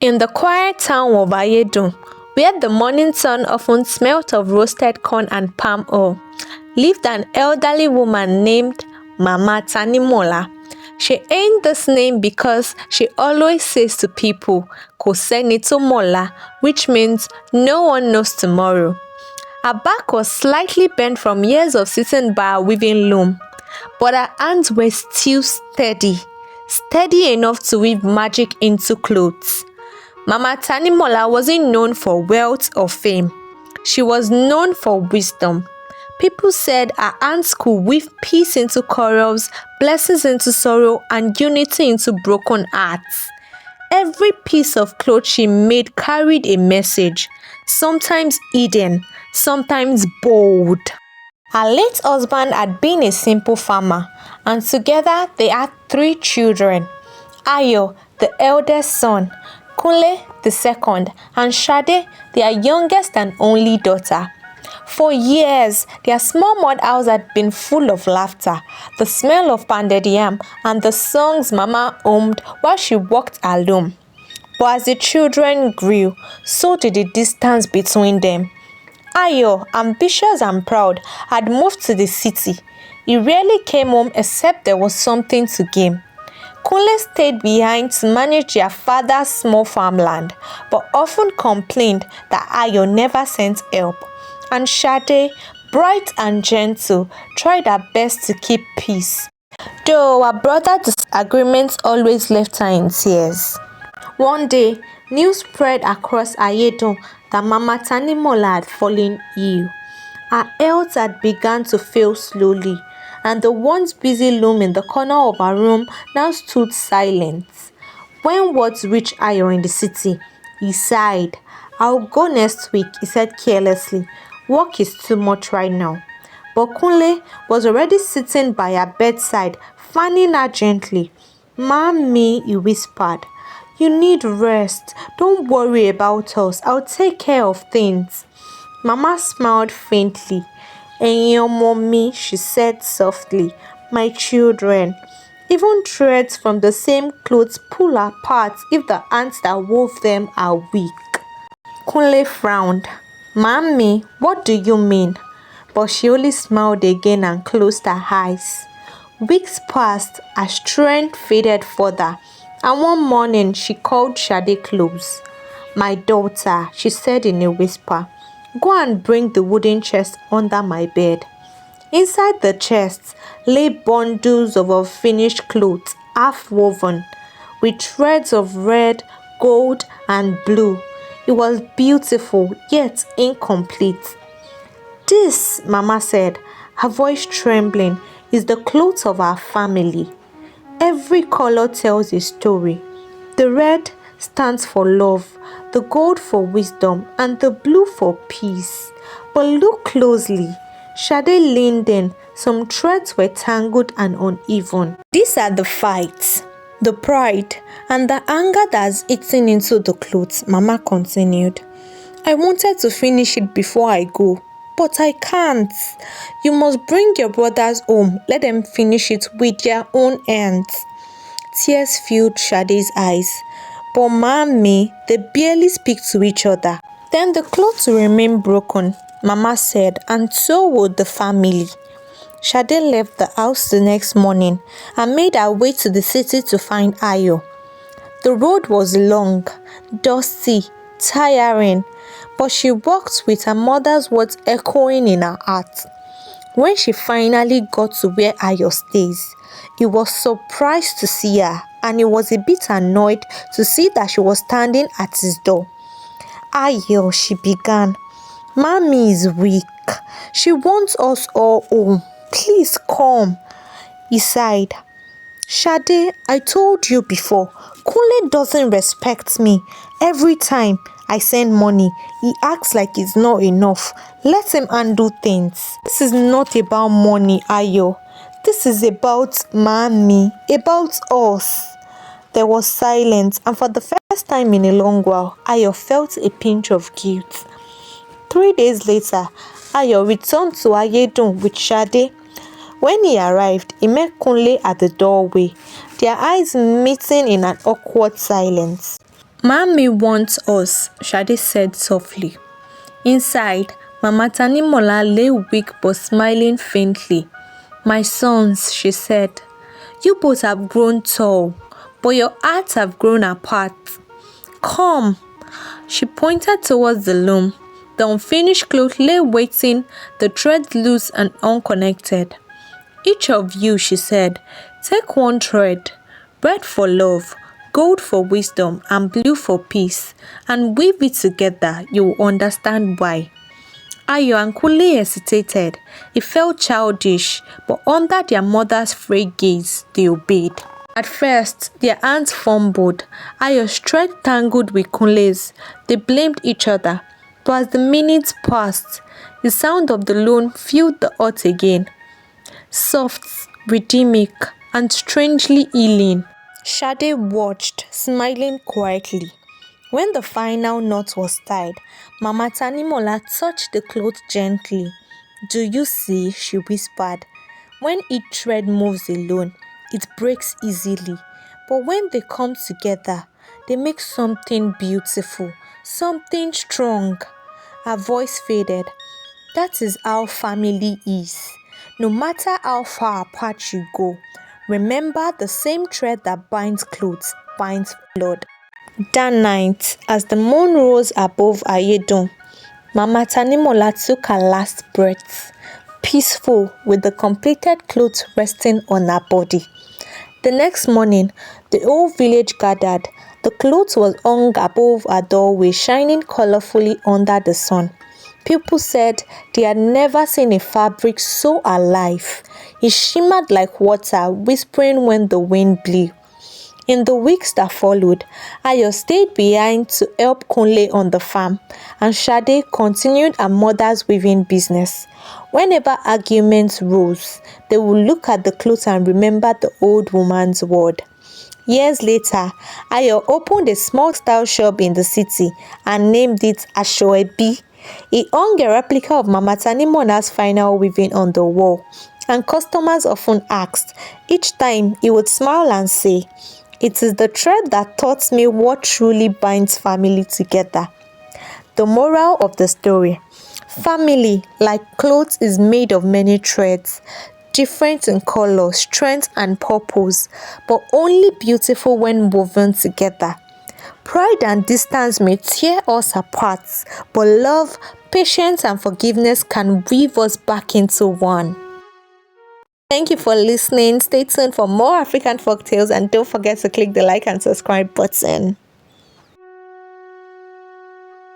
In the quiet town of Ayedun, where the morning sun often smelt of roasted corn and palm oil, lived an elderly woman named Mama Tanimola. She earned this name because she always says to people, "Kò sẹ́ni tó mọ̀la," which means no one knows tomorrow. Her back was slightly bent from years of sitting by a weaving loom, but her hands were still steady enough to weave magic into clothes. Mama Tanimola wasn't known for wealth or fame. She was known for wisdom. People said her hands could weave peace into quarrels, blessings into sorrow, and unity into broken hearts. Every piece of cloth she made carried a message, sometimes hidden, sometimes bold. Her late husband had been a simple farmer, and together they had 3 children: Ayo, the eldest son, Kunle, the second, and Shade, their youngest and only daughter. For years, their small mud house had been full of laughter, the smell of pounded yam, and the songs Mama hummed while she walked alone. But as the children grew, so did the distance between them. Ayo, ambitious and proud, had moved to the city. He rarely came home except there was something to gain. Kunle stayed behind to manage their father's small farmland, but often complained that Ayo never sent help. And Shade, bright and gentle, tried her best to keep peace, though her brother's disagreements always left her in tears. One day, news spread across Ayedon that Mama Tanimola had fallen ill. Her health had begun to fail slowly, and the once busy loom in the corner of her room now stood silent. When words reached Ayo in the city, he sighed. "I'll go next week," he said carelessly. "Work is too much right now." But Kunle was already sitting by her bedside, fanning her gently. "Mommy," he whispered, "you need rest. Don't worry about us. I'll take care of things." Mama smiled faintly. "Ẹ̀yin ọmọ mi," she said softly, "my children. Even threads from the same clothes pull apart if the hands that wove them are weak." Kunle frowned. "Mommy, what do you mean?" But she only smiled again and closed her eyes. Weeks passed, her strength faded further, and one morning she called Shade close. "My daughter," she said in a whisper, "go and bring the wooden chest under my bed." Inside the chest lay bundles of unfinished clothes, half woven, with threads of red, gold, and blue. It was beautiful, yet incomplete. "This," Mama said, her voice trembling, "is the clothes of our family. Every color tells a story. The red stands for love, the gold for wisdom, and the blue for peace. But look closely." Shade leaned in. Some threads were tangled and uneven. "These are the fights, the pride, and the anger that's eaten into the clothes," Mama continued. "I wanted to finish it before I go, but I can't. You must bring your brothers home. Let them finish it with their own hands." Tears filled Shade's eyes. "But Mommy, they barely speak to each other." "Then the clothes will remain broken," Mama said, "and so would the family." Shade left the house the next morning and made her way to the city to find Ayo. The road was long, dusty, tiring, but she walked with her mother's words echoing in her heart. When she finally got to where Ayo stays, he was surprised to see her, and he was a bit annoyed to see that she was standing at his door. "Ayo," she began, "Mommy is weak. She wants us all home. Please come." He sighed. "Shade, I told you before, Kunle doesn't respect me. Every time I send money, he acts like it's not enough. Let him handle things." "This is not about money, Ayo. This is about Mommy, about us." There was silence, and for the first time in a long while, Ayo felt a pinch of guilt. 3 days later, Ayo returned to Ayedun with Shade. When he arrived, he met Kunle at the doorway, their eyes meeting in an awkward silence. Mommy wants us, Shade said softly. Inside, Mama Tanimola lay weak but smiling faintly. My sons, she said, you both have grown tall, but your hearts have grown apart. Come. She pointed towards the loom. The unfinished cloth lay waiting, the threads loose and unconnected. Each of you, she said, take one thread, red for love, gold for wisdom, and blue for peace, and weave it together. You will understand why. Ayo and Kule hesitated. It felt childish, but under their mother's frayed gaze, they obeyed. At first, their hands fumbled. Ayo's thread tangled with Kunle's. They blamed each other. But as the minutes passed, the sound of the loom filled the hut again. Soft, rhythmic, and strangely healing. Shade watched, smiling quietly. When the final knot was tied, Mama Tanimola touched the cloth gently. Do you see? She whispered. When each thread moves alone, it breaks easily. But when they come together, they make something beautiful, something strong. Her voice faded. That is how family is. No matter how far apart you go, remember the same thread that binds clothes binds blood. That night, as the moon rose above Ayedon, Mama Tanimola took her last breath, peaceful with the completed clothes resting on her body. The next morning, the whole village gathered. The cloth was hung above her doorway, shining colorfully under the sun. People said they had never seen a fabric so alive. It shimmered like water, whispering when the wind blew. In the weeks that followed, Ayo stayed behind to help Kunle on the farm, and Shade continued her mother's weaving business. Whenever arguments rose, they would look at the clothes and remember the old woman's word. Years later, Ayo opened a small style shop in the city and named it Ashoebi. He hung a replica of Mama Tanimola's final weaving on the wall, and customers often asked. Each time, he would smile and say, it is the thread that taught me what truly binds family together. The moral of the story: family, like clothes, is made of many threads, different in color, strength, and purpose, but only beautiful when woven together. Pride and distance may tear us apart, but love, patience, and forgiveness can weave us back into one. Thank you for listening. Stay tuned for more African folktales and don't forget to click the like and subscribe button.